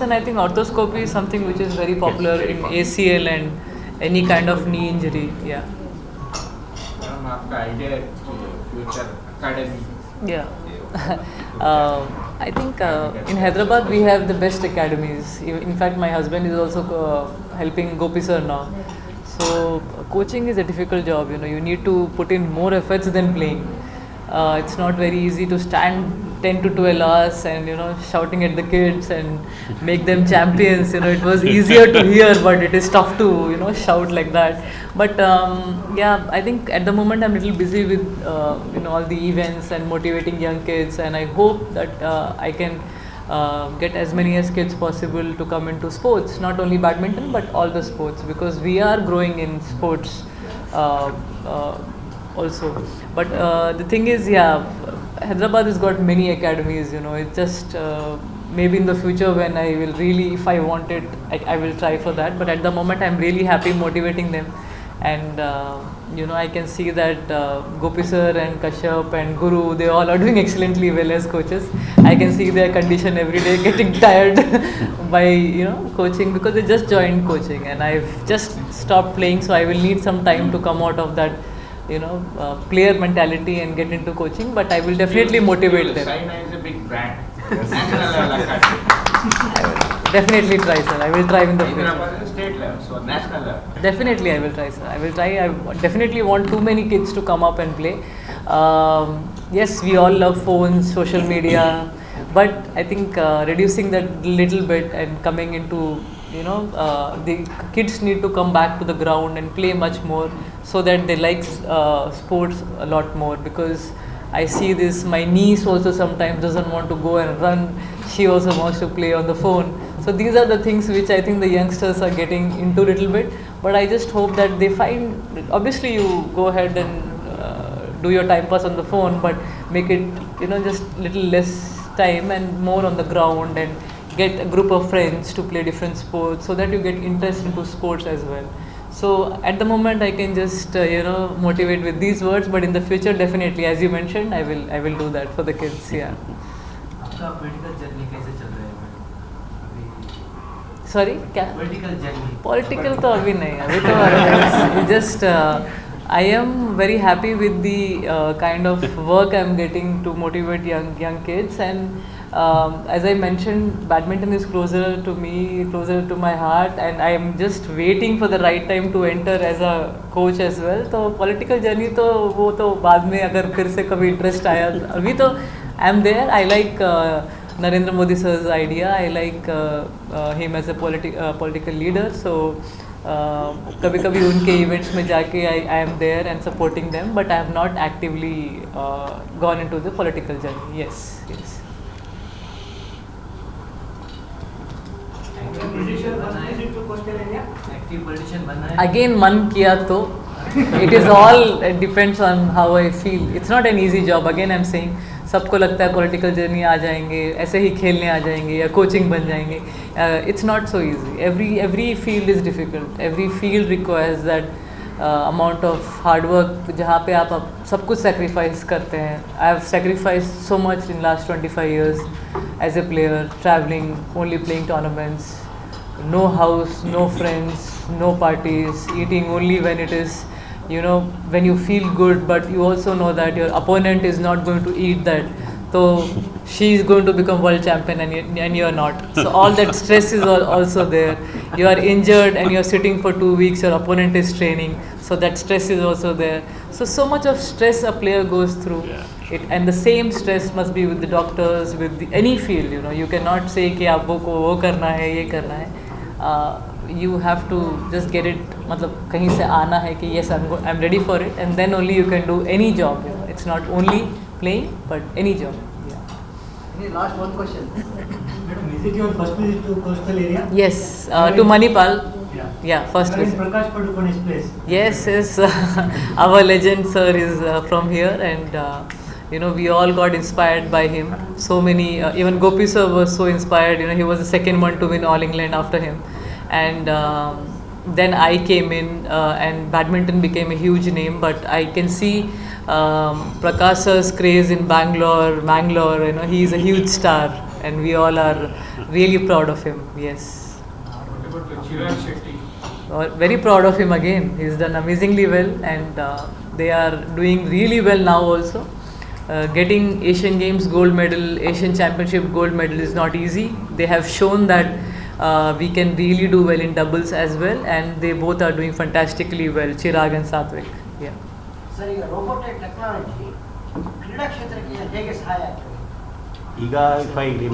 And I think orthoscopy is something which is very popular in ACL and any kind of knee injury. Yeah. आपका idea है future academy Yeah. I think in Hyderabad we have the best academies. In fact, my husband is also helping Gopi sir now. So coaching is a difficult job. You need to put in more efforts than playing. It's not very easy to stand 10 to 12 hours and shouting at the kids and make them champions. It was easier to hear, but it is tough to shout like that. But yeah, I think at the moment I'm a little busy with all the events and motivating young kids, and I hope that I can get as many as kids possible to come into sports, not only badminton but all the sports, because we are growing in sports also. But the thing is, yeah, Hyderabad has got many academies. It's just maybe in the future when I will really, if I want it, I will try for that. But at the moment I'm really happy motivating them. And I can see that Gopi sir and Kashyap and Guru, they all are doing excellently well as coaches. I can see their condition every day getting tired by coaching, because they just joined coaching and I've just stopped playing, so I will need some time to come out of that player mentality and get into coaching. But I will definitely motivate them. China is a big brand. National level academy. Definitely try, sir. I will try in the future. Hyderabad is state level, so national level. Definitely I will try, sir. I will try. I definitely want too many kids to come up and play. Yes, we all love phones, social media, but I think reducing that little bit and coming into the kids need to come back to the ground and play much more, so that they like sports a lot more. Because I see this, my niece also sometimes doesn't want to go and run, she also wants to play on the phone. So these are the things which I think the youngsters are getting into a little bit, but I just hope that they find, obviously you go ahead and do your time pass on the phone, but make it just little less time and more on the ground, and get a group of friends to play different sports, so that you get interest into sports as well. So at the moment I can just motivate with these words, but in the future definitely, as you mentioned, I will do that for the kids. Yeah. आपका political journey कैसे चल रहा है अभी? Sorry, क्या? Political journey political तो अभी नहीं, अभी तो just I am very happy with the kind of work I am getting to motivate young kids. And as I mentioned, badminton is closer to me, closer to my heart, and I am just waiting for the right time to enter as a coach as well. तो political journey तो वो तो बाद में अगर फिर से कभी interest आया, अभी तो I am there. I like Narendra Modi sir's idea. I like him as a political leader. So कभी कभी उनके इवेंट्स में जाके I am there and supporting them, but I have not actively gone into the political journey. Yes. Active politician बनना है Again, मन किया तो it is all, it depends on how I feel. It's not an easy job. Again, I'm saying, सबको लगता है political journey आ जाएंगे, ऐसे ही खेलने आ जाएंगे या कोचिंग बन जाएंगे. It's not so easy. Every field is difficult. Every field requires that amount of hard work, जहाँ पे आप सब कुछ sacrifice करते हैं. I have sacrificed so much in last 25 years as a player, traveling, only playing tournaments, no house, no friends, no parties, eating only when it is when you feel good, but you also know that your opponent is not going to eat that. So she is going to become world champion and you are not. So all that stress is also there. You are injured and you are sitting for 2 weeks, your opponent is training. So that stress is also there. So much of stress a player goes through. And the same stress must be with the doctors, with any field. You cannot say कि आपको वो करना है, ये करना है. You have to just get it, मतलब कहीं से आना है कि yes, I'm ready for it, and then only you can do any job. It's not only playing, but any job. Any last one question. Madam, is it your first visit to coastal area? Yes, to Manipal. Yeah, first Where is visit. Prakash Padukone's place? Yes, our legend sir is from here, and we all got inspired by him. So many, even Gopi sir was so inspired. He was the second one to win All England after him. And then I came in and badminton became a huge name, but I can see Prakash sir's craze in Mangalore, he is a huge star, and we all are Really proud of him. Yes. What about Chirag Shetty? Very proud of him again. He's done amazingly well, and they are doing really well now also. Getting Asian Games gold medal, Asian Championship gold medal is not easy. They have shown that we can really do well in doubles as well, and they both are doing fantastically well, Chirag and Satvik. Yeah. Sir ಈಗ robotic technology ಕ್ರೀಡಾ ಕ್ಷೇತ್ರಕ್ಕೆ ಹೇಗೆ ಸಹಾಯ ಆಗ್ತದೆ? ಈಗ if I